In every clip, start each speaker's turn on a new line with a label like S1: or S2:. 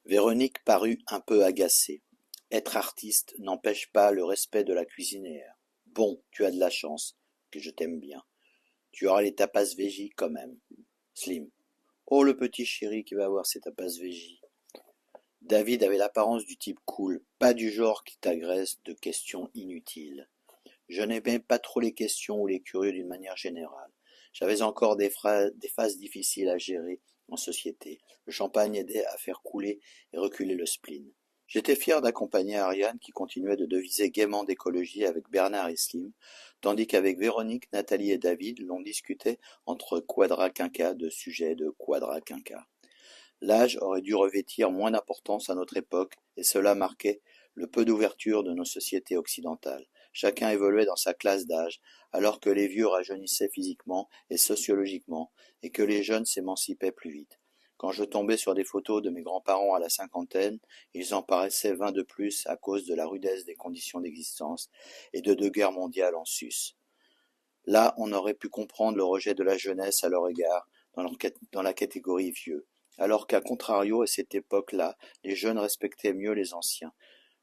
S1: Véronique parut un peu agacée. Être artiste n'empêche pas le respect de la cuisinière. Bon, tu as de la chance, que je t'aime bien. Tu auras les tapas végis quand même. Slim. Oh, le petit chéri qui va avoir ses tapas végis. David avait l'apparence du type cool, pas du genre qui t'agresse de questions inutiles. Je n'aimais pas trop les questions ou les curieux d'une manière générale. J'avais encore des phases difficiles à gérer en société. Le champagne aidait à faire couler et reculer le spleen. J'étais fier d'accompagner Ariane qui continuait de deviser gaiement d'écologie avec Bernard et Slim, tandis qu'avec Véronique, Nathalie et David, l'on discutait entre quadra-quinquas de sujets de quadra-quinquas. L'âge aurait dû revêtir moins d'importance à notre époque, et cela marquait le peu d'ouverture de nos sociétés occidentales. Chacun évoluait dans sa classe d'âge, alors que les vieux rajeunissaient physiquement et sociologiquement, et que les jeunes s'émancipaient plus vite. Quand je tombais sur des photos de mes grands-parents à la cinquantaine, ils en paraissaient 20 de plus à cause de la rudesse des conditions d'existence et de 2 guerres mondiales en sus. Là, on aurait pu comprendre le rejet de la jeunesse à leur égard dans la catégorie vieux, alors qu'à contrario, à cette époque-là, les jeunes respectaient mieux les anciens.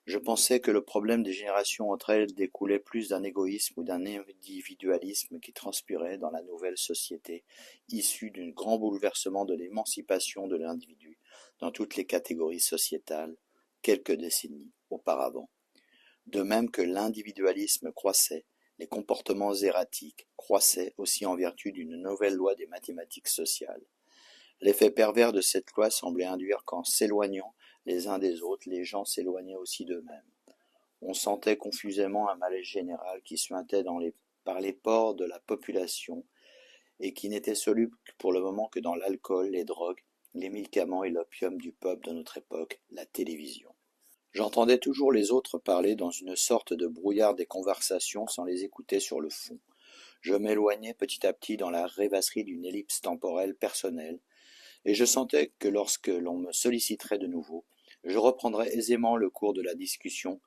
S1: Je pensais que le problème des générations entre elles découlait plus d'un égoïsme ou d'un individualisme qui transpirait dans la nouvelle société, issue d'un grand bouleversement de l'émancipation de l'individu dans toutes les catégories sociétales, quelques décennies auparavant. De même que l'individualisme croissait, les comportements erratiques croissaient aussi en vertu d'une nouvelle loi des mathématiques sociales. L'effet pervers de cette loi semblait induire qu'en s'éloignant les uns des autres, les gens s'éloignaient aussi d'eux-mêmes. On sentait confusément un malaise général qui suintait par les pores de la population et qui n'était soluble pour le moment que dans l'alcool, les drogues, les médicaments et l'opium du peuple de notre époque, la télévision. J'entendais toujours les autres parler dans une sorte de brouillard des conversations sans les écouter sur le fond. Je m'éloignais petit à petit dans la rêvasserie d'une ellipse temporelle personnelle, et je sentais que lorsque l'on me solliciterait de nouveau, je reprendrais aisément le cours de la discussion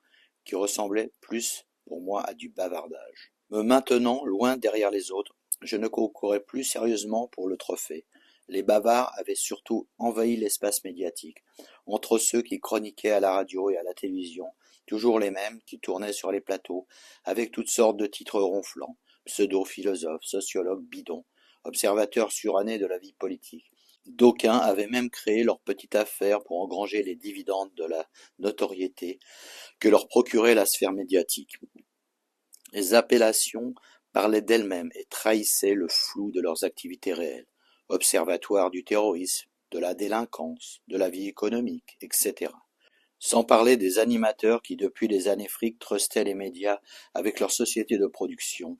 S1: qui ressemblait plus pour moi à du bavardage. Me maintenant loin derrière les autres, je ne concourais plus sérieusement pour le trophée. Les bavards avaient surtout envahi l'espace médiatique, entre ceux qui chroniquaient à la radio et à la télévision, toujours les mêmes qui tournaient sur les plateaux, avec toutes sortes de titres ronflants, pseudo-philosophes, sociologues bidons, observateurs surannés de la vie politique. D'aucuns avaient même créé leur petite affaire pour engranger les dividendes de la notoriété que leur procurait la sphère médiatique. Les appellations parlaient d'elles-mêmes et trahissaient le flou de leurs activités réelles. Observatoire du terrorisme, de la délinquance, de la vie économique, etc. Sans parler des animateurs qui, depuis les années fric, trustaient les médias avec leurs sociétés de production.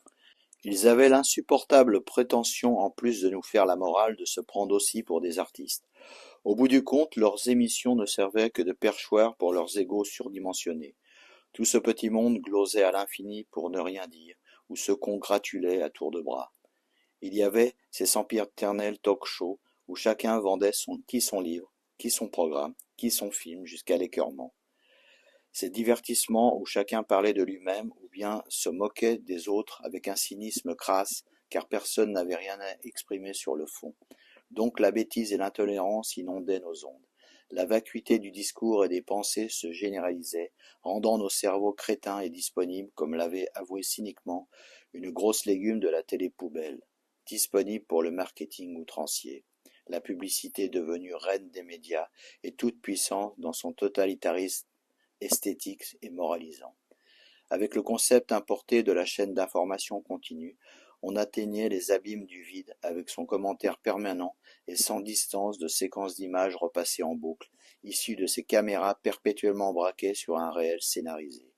S1: Ils avaient l'insupportable prétention, en plus de nous faire la morale, de se prendre aussi pour des artistes. Au bout du compte, leurs émissions ne servaient que de perchoir pour leurs égos surdimensionnés. Tout ce petit monde glosait à l'infini pour ne rien dire, ou se congratulait à tour de bras. Il y avait ces sempiternels talk-shows où chacun vendait qui son livre, qui son programme, qui son film, jusqu'à l'écœurement. Ces divertissements où chacun parlait de lui-même ou bien se moquait des autres avec un cynisme crasse, car personne n'avait rien à exprimer sur le fond. Donc la bêtise et l'intolérance inondaient nos ondes. La vacuité du discours et des pensées se généralisait, rendant nos cerveaux crétins et disponibles, comme l'avait avoué cyniquement une grosse légume de la télé-poubelle, disponible pour le marketing outrancier. La publicité devenue reine des médias et toute puissante dans son totalitarisme esthétique et moralisant. Avec le concept importé de la chaîne d'information continue, on atteignait les abîmes du vide avec son commentaire permanent et sans distance de séquences d'images repassées en boucle, issues de ces caméras perpétuellement braquées sur un réel scénarisé.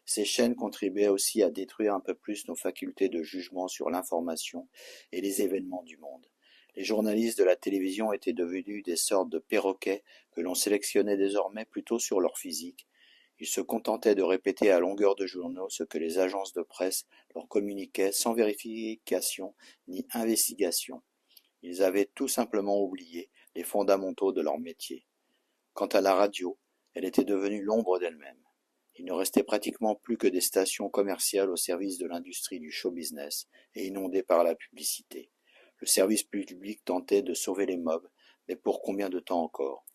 S1: Ces chaînes contribuaient aussi à détruire un peu plus nos facultés de jugement sur l'information et les événements du monde. Les journalistes de la télévision étaient devenus des sortes de perroquets que l'on sélectionnait désormais plutôt sur leur physique. Ils se contentaient de répéter à longueur de journaux ce que les agences de presse leur communiquaient sans vérification ni investigation. Ils avaient tout simplement oublié les fondamentaux de leur métier. Quant à la radio, elle était devenue l'ombre d'elle-même. Il ne restait pratiquement plus que des stations commerciales au service de l'industrie du show-business et inondées par la publicité. Le service public tentait de sauver les mobs, mais pour combien de temps encore ?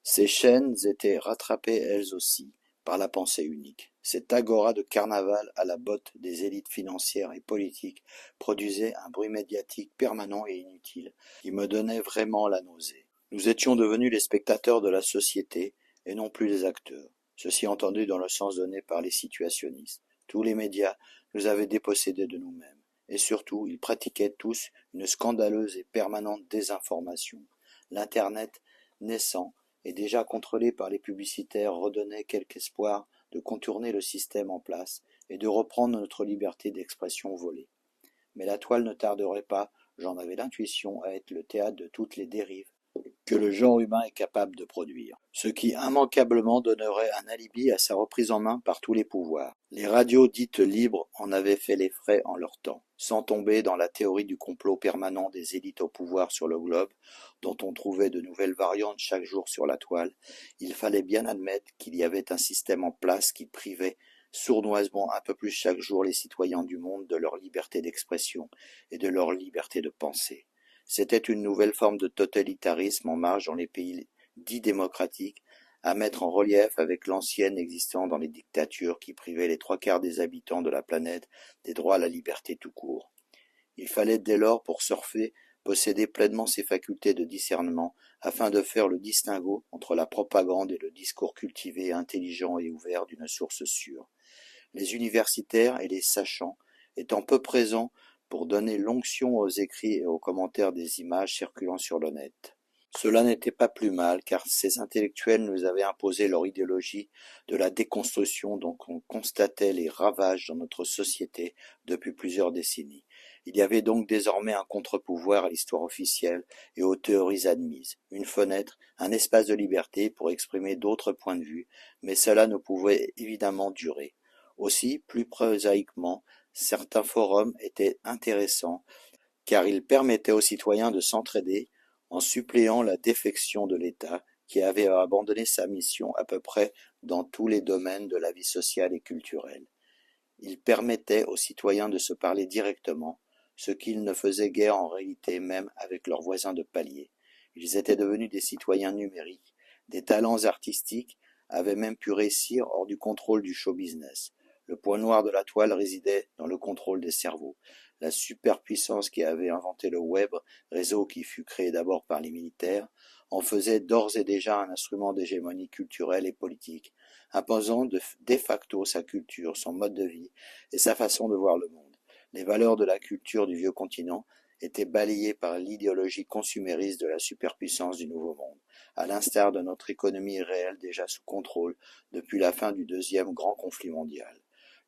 S1: Ces chaînes étaient rattrapées elles aussi par la pensée unique. Cette agora de carnaval à la botte des élites financières et politiques produisait un bruit médiatique permanent et inutile qui me donnait vraiment la nausée. Nous étions devenus les spectateurs de la société et non plus les acteurs. Ceci entendu dans le sens donné par les situationnistes. Tous les médias nous avaient dépossédés de nous-mêmes. Et surtout, ils pratiquaient tous une scandaleuse et permanente désinformation. L'Internet, naissant et déjà contrôlé par les publicitaires, redonnait quelque espoir de contourner le système en place et de reprendre notre liberté d'expression volée. Mais la toile ne tarderait pas, j'en avais l'intuition, à être le théâtre de toutes les dérives que le genre humain est capable de produire, ce qui immanquablement donnerait un alibi à sa reprise en main par tous les pouvoirs. Les radios dites libres en avaient fait les frais en leur temps, sans tomber dans la théorie du complot permanent des élites au pouvoir sur le globe, dont on trouvait de nouvelles variantes chaque jour sur la toile. Il fallait bien admettre qu'il y avait un système en place qui privait sournoisement un peu plus chaque jour les citoyens du monde de leur liberté d'expression et de leur liberté de penser. C'était une nouvelle forme de totalitarisme en marche dans les pays dits démocratiques, à mettre en relief avec l'ancienne existant dans les dictatures qui privaient les trois quarts des habitants de la planète des droits à la liberté tout court. Il fallait dès lors, pour surfer, posséder pleinement ses facultés de discernement afin de faire le distinguo entre la propagande et le discours cultivé, intelligent et ouvert d'une source sûre. Les universitaires et les sachants étant peu présents pour donner l'onction aux écrits et aux commentaires des images circulant sur le net. Cela n'était pas plus mal, car ces intellectuels nous avaient imposé leur idéologie de la déconstruction dont on constatait les ravages dans notre société depuis plusieurs décennies. Il y avait donc désormais un contre-pouvoir à l'histoire officielle et aux théories admises, une fenêtre, un espace de liberté pour exprimer d'autres points de vue, mais cela ne pouvait évidemment durer. Aussi, plus prosaïquement, certains forums étaient intéressants car ils permettaient aux citoyens de s'entraider en suppléant la défection de l'État qui avait abandonné sa mission à peu près dans tous les domaines de la vie sociale et culturelle. Ils permettaient aux citoyens de se parler directement, ce qu'ils ne faisaient guère en réalité même avec leurs voisins de palier. Ils étaient devenus des citoyens numériques, des talents artistiques avaient même pu réussir hors du contrôle du show business. Le point noir de la toile résidait dans le contrôle des cerveaux. La superpuissance qui avait inventé le web, réseau qui fut créé d'abord par les militaires, en faisait d'ores et déjà un instrument d'hégémonie culturelle et politique, imposant de facto sa culture, son mode de vie et sa façon de voir le monde. Les valeurs de la culture du vieux continent étaient balayées par l'idéologie consumériste de la superpuissance du nouveau monde, à l'instar de notre économie réelle déjà sous contrôle depuis la fin du deuxième grand conflit mondial.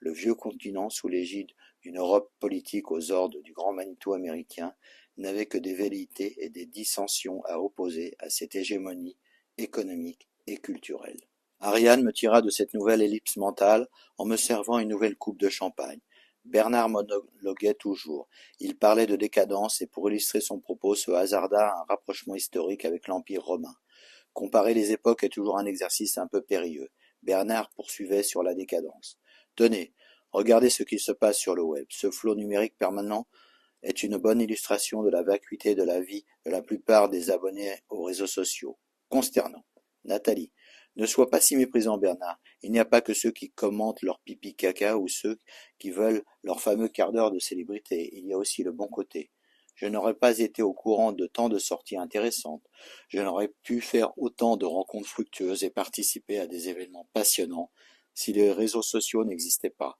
S1: Le vieux continent, sous l'égide d'une Europe politique aux ordres du grand Manitou américain, n'avait que des velléités et des dissensions à opposer à cette hégémonie économique et culturelle. Ariane me tira de cette nouvelle ellipse mentale en me servant une nouvelle coupe de champagne. Bernard monologuait toujours. Il parlait de décadence et pour illustrer son propos se hasarda à un rapprochement historique avec l'Empire romain. Comparer les époques est toujours un exercice un peu périlleux. Bernard poursuivait sur la décadence. Tenez, regardez ce qui se passe sur le web. Ce flot numérique permanent est une bonne illustration de la vacuité de la vie de la plupart des abonnés aux réseaux sociaux. Consternant. Nathalie. Ne sois pas si méprisant, Bernard. Il n'y a pas que ceux qui commentent leur pipi caca ou ceux qui veulent leur fameux quart d'heure de célébrité. Il y a aussi le bon côté. Je n'aurais pas été au courant de tant de sorties intéressantes. Je n'aurais pu faire autant de rencontres fructueuses et participer à des événements passionnants si les réseaux sociaux n'existaient pas.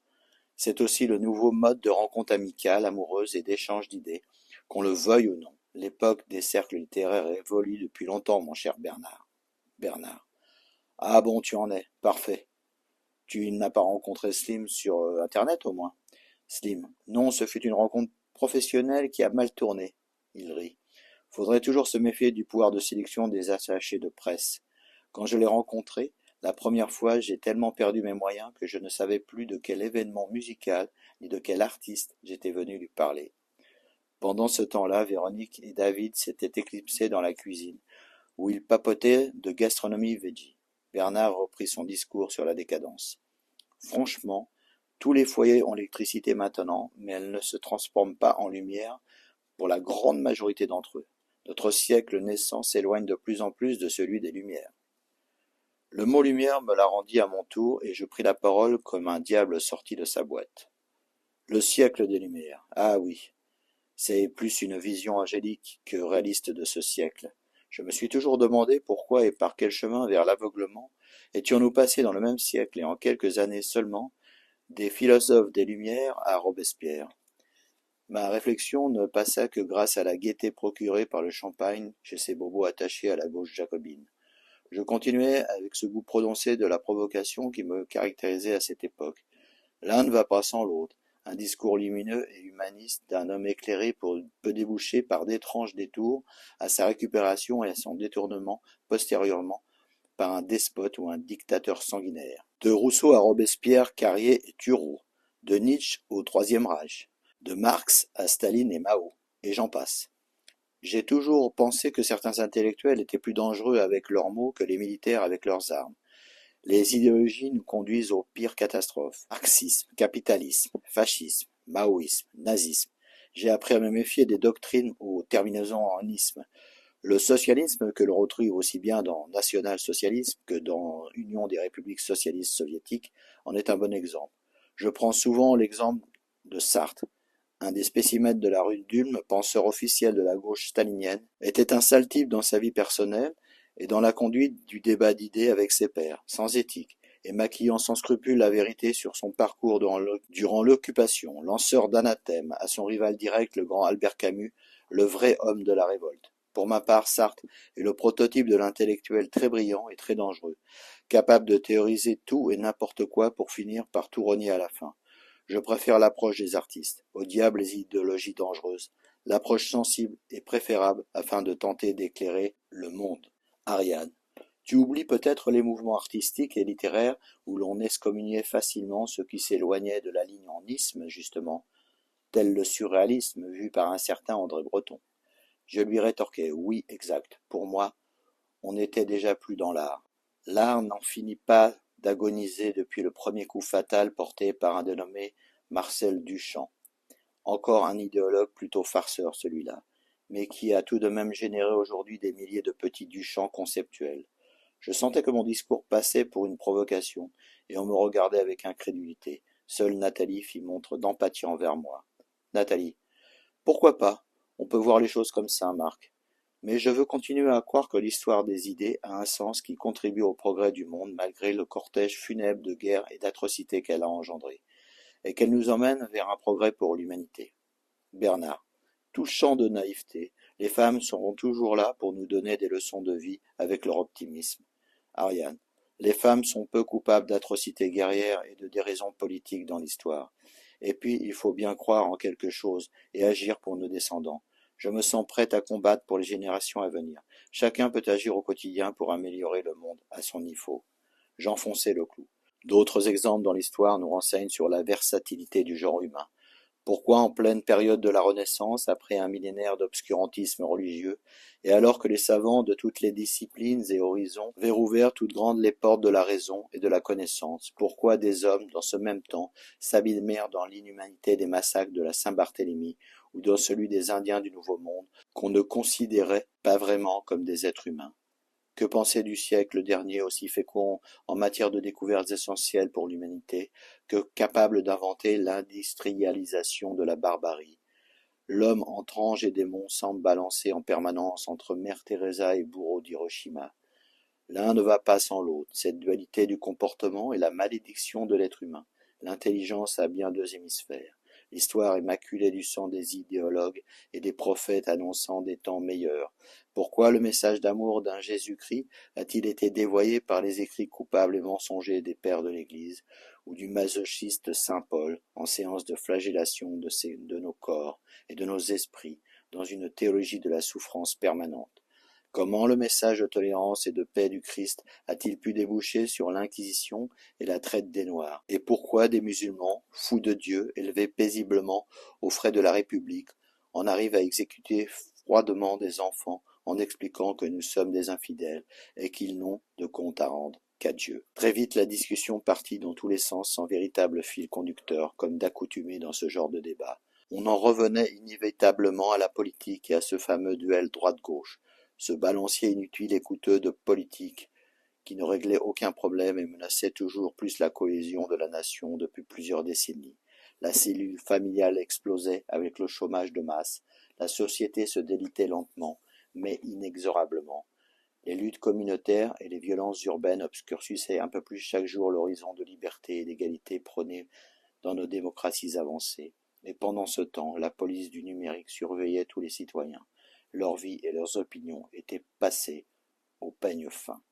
S1: C'est aussi le nouveau mode de rencontre amicale, amoureuse et d'échange d'idées, qu'on le veuille ou non. L'époque des cercles littéraires est évolue depuis longtemps, mon cher Bernard. Bernard. Ah bon, tu en es. Parfait. Tu n'as pas rencontré Slim sur Internet au moins? Slim. Non, ce fut une rencontre professionnelle qui a mal tourné. Il rit. Faudrait toujours se méfier du pouvoir de sélection des attachés de presse. Quand je l'ai rencontré, la première fois, j'ai tellement perdu mes moyens que je ne savais plus de quel événement musical ni de quel artiste j'étais venu lui parler. Pendant ce temps-là, Véronique et David s'étaient éclipsés dans la cuisine, où ils papotaient de gastronomie veggie. Bernard reprit son discours sur la décadence. Franchement, tous les foyers ont l'électricité maintenant, mais elle ne se transforme pas en lumière pour la grande majorité d'entre eux. Notre siècle naissant s'éloigne de plus en plus de celui des Lumières. Le mot lumière me la rendit à mon tour, et je pris la parole comme un diable sorti de sa boîte. Le siècle des Lumières. Ah oui, c'est plus une vision angélique que réaliste de ce siècle. Je me suis toujours demandé pourquoi et par quel chemin vers l'aveuglement étions-nous passés dans le même siècle et en quelques années seulement des philosophes des Lumières à Robespierre. Ma réflexion ne passa que grâce à la gaieté procurée par le champagne chez ces bobos attachés à la gauche jacobine. Je continuais avec ce goût prononcé de la provocation qui me caractérisait à cette époque. L'un ne va pas sans l'autre. Un discours lumineux et humaniste d'un homme éclairé peut déboucher par d'étranges détours à sa récupération et à son détournement postérieurement par un despote ou un dictateur sanguinaire. De Rousseau à Robespierre, Carrier et Turreau, de Nietzsche au Troisième Reich, de Marx à Staline et Mao, et j'en passe. J'ai toujours pensé que certains intellectuels étaient plus dangereux avec leurs mots que les militaires avec leurs armes. Les idéologies nous conduisent aux pires catastrophes. Marxisme, capitalisme, fascisme, maoïsme, nazisme. J'ai appris à me méfier des doctrines aux terminaisons en isme. Le socialisme, que l'on retrouve aussi bien dans national-socialisme que dans Union des républiques socialistes soviétiques, en est un bon exemple. Je prends souvent l'exemple de Sartre. Un des spécimens de la rue d'Ulm, penseur officiel de la gauche stalinienne, était un sale type dans sa vie personnelle et dans la conduite du débat d'idées avec ses pairs, sans éthique, et maquillant sans scrupule la vérité sur son parcours durant l'occupation, lanceur d'anathèmes à son rival direct, le grand Albert Camus, le vrai homme de la révolte. Pour ma part, Sartre est le prototype de l'intellectuel très brillant et très dangereux, capable de théoriser tout et n'importe quoi pour finir par tout renier à la fin. Je préfère l'approche des artistes. Au diable les idéologies dangereuses. L'approche sensible est préférable afin de tenter d'éclairer le monde. Ariane. Tu oublies peut-être les mouvements artistiques et littéraires où l'on excommuniait facilement ceux qui s'éloignaient de la ligne en isme, justement, tel le surréalisme vu par un certain André Breton. Je lui rétorquai, oui, exact. Pour moi, on n'était déjà plus dans l'art. L'art n'en finit pas d'agoniser depuis le premier coup fatal porté par un dénommé Marcel Duchamp. Encore un idéologue plutôt farceur celui-là, mais qui a tout de même généré aujourd'hui des milliers de petits Duchamps conceptuels. Je sentais que mon discours passait pour une provocation, et on me regardait avec incrédulité. Seule Nathalie fit montre d'empathie envers moi. Nathalie. Pourquoi pas? On peut voir les choses comme ça, Marc. Mais je veux continuer à croire que l'histoire des idées a un sens qui contribue au progrès du monde malgré le cortège funèbre de guerres et d'atrocités qu'elle a engendré, et qu'elle nous emmène vers un progrès pour l'humanité. Bernard. Touchant de naïveté, les femmes seront toujours là pour nous donner des leçons de vie avec leur optimisme. Ariane. Les femmes sont peu coupables d'atrocités guerrières et de déraisons politiques dans l'histoire. Et puis, il faut bien croire en quelque chose et agir pour nos descendants. Je me sens prête à combattre pour les générations à venir. Chacun peut agir au quotidien pour améliorer le monde à son niveau. J'enfonçais le clou. D'autres exemples dans l'histoire nous renseignent sur la versatilité du genre humain. Pourquoi en pleine période de la Renaissance, après un millénaire d'obscurantisme religieux, et alors que les savants de toutes les disciplines et horizons avaient rouvert toutes grandes les portes de la raison et de la connaissance, pourquoi des hommes, dans ce même temps, s'abîmèrent dans l'inhumanité des massacres de la Saint-Barthélemy ou dans celui des Indiens du Nouveau Monde, qu'on ne considérait pas vraiment comme des êtres humains? Que penser du siècle dernier aussi fécond en matière de découvertes essentielles pour l'humanité, que capable d'inventer l'industrialisation de la barbarie? L'homme entre ange et démon semble balancer en permanence entre Mère Teresa et bourreau d'Hiroshima. L'un ne va pas sans l'autre. Cette dualité du comportement est la malédiction de l'être humain. L'intelligence a bien deux hémisphères. L'histoire est maculée du sang des idéologues et des prophètes annonçant des temps meilleurs. Pourquoi le message d'amour d'un Jésus-Christ a-t-il été dévoyé par les écrits coupables et mensongers des pères de l'Église, ou du masochiste saint Paul, en séance de flagellation de nos corps et de nos esprits, dans une théologie de la souffrance permanente? Comment le message de tolérance et de paix du Christ a-t-il pu déboucher sur l'inquisition et la traite des Noirs? Et pourquoi des musulmans, fous de Dieu, élevés paisiblement aux frais de la République, en arrivent à exécuter froidement des enfants en expliquant que nous sommes des infidèles et qu'ils n'ont de compte à rendre qu'à Dieu? Très vite la discussion partit dans tous les sens sans véritable fil conducteur, comme d'accoutumé dans ce genre de débat. On en revenait inévitablement à la politique et à ce fameux duel droite-gauche, ce balancier inutile et coûteux de politique qui ne réglait aucun problème et menaçait toujours plus la cohésion de la nation depuis plusieurs décennies. La cellule familiale explosait avec le chômage de masse, la société se délitait lentement, mais inexorablement. Les luttes communautaires et les violences urbaines obscurcissaient un peu plus chaque jour l'horizon de liberté et d'égalité prôné dans nos démocraties avancées. Mais pendant ce temps, la police du numérique surveillait tous les citoyens. Leur vie et leurs opinions étaient passées au peigne fin.